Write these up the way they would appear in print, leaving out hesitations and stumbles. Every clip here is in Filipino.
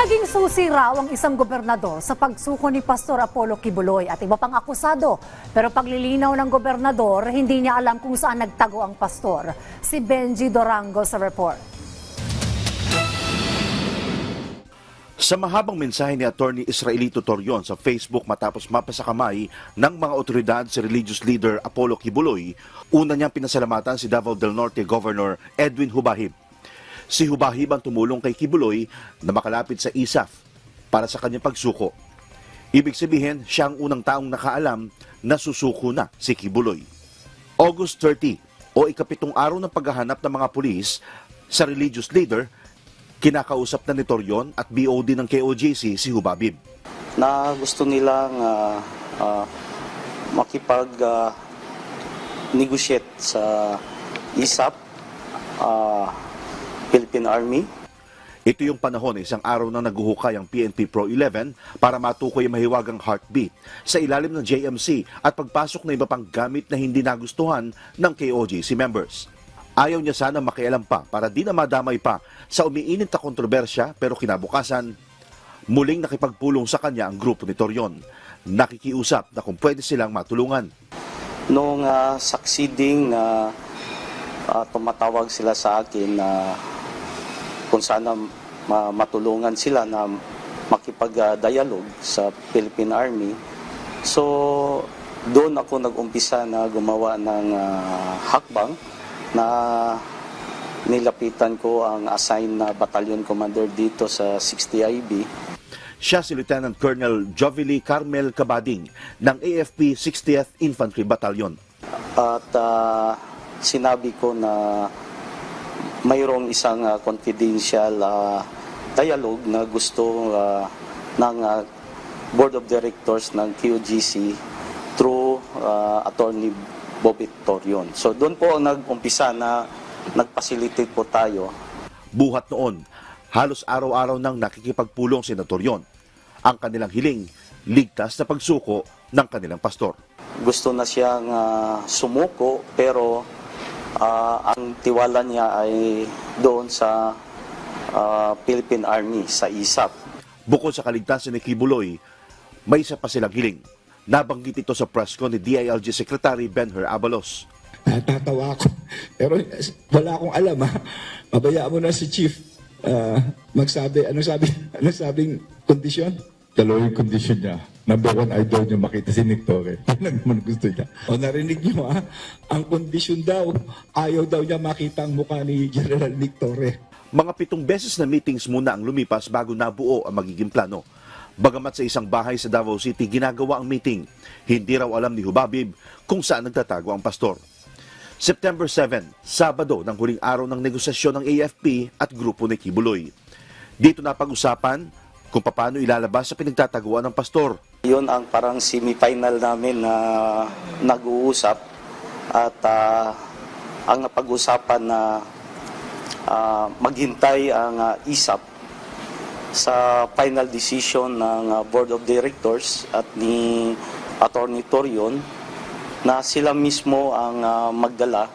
Naging susi raw ang isang gobernador sa pagsuko ni Pastor Apollo Kibuloy at iba pang akusado. Pero paglilinaw ng gobernador, hindi niya alam kung saan nagtago ang pastor. Si Benji Dorango sa report. Sa mahabang mensahe ni Attorney Israelito Torion sa Facebook matapos mapasakamay ng mga otoridad si religious leader Apollo Kibuloy, una niyang pinasalamatan si Davao del Norte Governor Edwin Hubahib. Si Hubahib ang tumulong kay Kibuloy na makalapit sa ISAF para sa kanyang pagsuko. Ibig sabihin, siya ang unang taong nakaalam na susuko na si Kibuloy. August 30 o ikapitong araw ng paghahanap ng mga pulis sa religious leader, kinakausap na ni Torion at BOD ng KOJC si Hubahib. Na gusto nilang makipag-negotiate sa ISAF, Philippine Army. Ito yung panahon na isang araw na naguhukay ang PNP Pro 11 para matukoy ang mahiwagang heartbeat sa ilalim ng JMC at pagpasok ng iba pang gamit na hindi nagustuhan ng KOJC members. Ayaw niya sana makialam pa para di na madamay pa sa umiinit na kontrobersya, pero kinabukasan, muling nakipagpulong sa kanya ang grupo ni Torion. Nakikiusap na kung pwede silang matulungan. Noong succeeding na tumatawag sila sa akin na kung sana matulungan sila na makipag-dialogue sa Philippine Army. So, doon ako nag-umpisa na gumawa ng hakbang na nilapitan ko ang assigned na battalion commander dito sa 60IB. Siya si Lieutenant Colonel Jovely Carmel Cabading ng AFP 60th Infantry Battalion. At sinabi ko na mayroong isang confidential dialogue na gusto ng Board of Directors ng QGC through Attorney Bobby Torion. So doon po ang nag-umpisa na nag-facilitate po tayo. Buhat noon, halos araw-araw nang nakikipagpulong si Torion. Ang kanilang hiling, ligtas na pagsuko ng kanilang pastor. Gusto na siyang sumuko, pero ang tiwala niya ay doon sa Philippine Army, sa ISAF. Bukod sa kaligtasan ni Kibuloy, may isa pa silang hiling. Nabanggit ito sa press con ni DILG Secretary Benher Abalos. Natatawa ako. Pero wala akong alam, ha. Mabayaan mo na si Chief magsabi. Ano sabing kondisyon? Dalawa yung kondisyon niya. Number one, ay daw niya makita si Nick Torre. Yan ang naman gusto niya. O narinig niyo, ha? Ang kondisyon daw, ayaw daw niya makita ang mukha ni General Nick Torre. Mga 7 beses na meetings muna ang lumipas bago nabuo ang magiging plano. Bagamat sa isang bahay sa Davao City ginagawa ang meeting, hindi raw alam ni Hubahib kung saan nagtatago ang pastor. September 7, Sabado ng huling araw ng negosasyon ng AFP at grupo ni Kibuloy. Dito na pag-usapan kung paano ilalabas sa pinagtataguan ng pastor. Yun ang parang semi-final namin na nag-uusap at ang napag-usapan na maghintay ang ISAF sa final decision ng Board of Directors at ni Attorney Torion na sila mismo ang magdala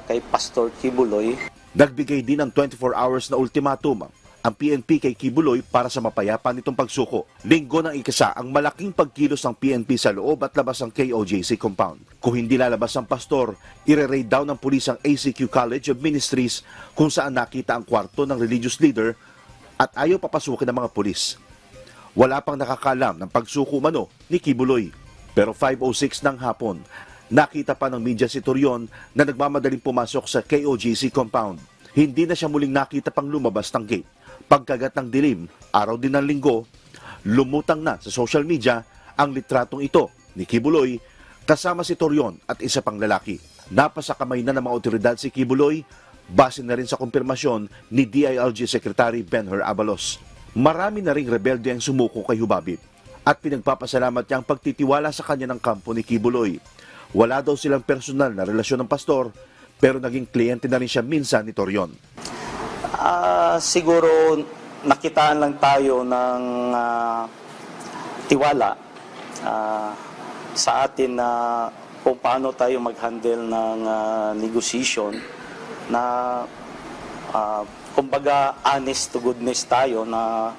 kay Pastor Kibuloy. Nagbigay din ng 24 hours na ultimatum ang PNP kay Kibuloy para sa mapayapa nitong pagsuko. Linggo ng ikasa ang malaking pagkilos ng PNP sa loob at labas ng KOJC compound. Kung hindi lalabas ang pastor, ire-raid down ng pulis ang ACQ College of Ministries kung saan nakita ang kwarto ng religious leader at ayaw papasukin ng mga pulis. Wala pang nakakalam ng pagsuko mano ni Kibuloy. Pero 5:06 ng hapon, nakita pa ng media si Torion na nagmamadaling pumasok sa KOJC compound. Hindi na siya muling nakita pang lumabas ng gate. Pagkagat ng dilim, araw din ng linggo, lumutang na sa social media ang litratong ito ni Kibuloy kasama si Torion at isa pang lalaki. Napasa kamay na ng mga otoridad si Kibuloy, base na rin sa kumpirmasyon ni DILG Secretary Benher Abalos. Marami na ring rebelde ang sumuko kay Hubahib at pinagpapasalamat niya ang pagtitiwala sa kanya ng kampo ni Kibuloy. Wala daw silang personal na relasyon ng pastor, pero naging kliyente na rin siya minsan ni Torion. Siguro nakitaan lang tayo ng tiwala sa atin na kung paano tayo mag-handle ng negotiation na kumbaga honest to goodness tayo na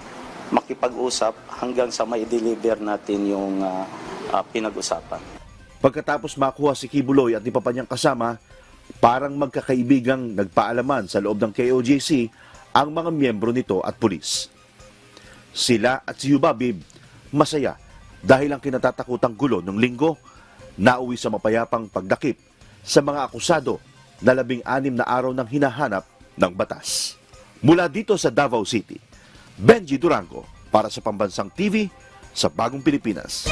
makipag-usap hanggang sa mai-deliver natin yung pinag-usapan. Pagkatapos makuha si Kibuloy at iba pa niyang kasama, parang magkakaibigang nagpaalaman sa loob ng KOJC ang mga miyembro nito at pulis. Sila at si Yubabib masaya dahil ang kinatatakutang gulo ng linggo nauwi sa mapayapang pagdakip sa mga akusado na 16 na araw ng hinahanap ng batas. Mula dito sa Davao City, Benji Durango para sa Pambansang TV sa Bagong Pilipinas.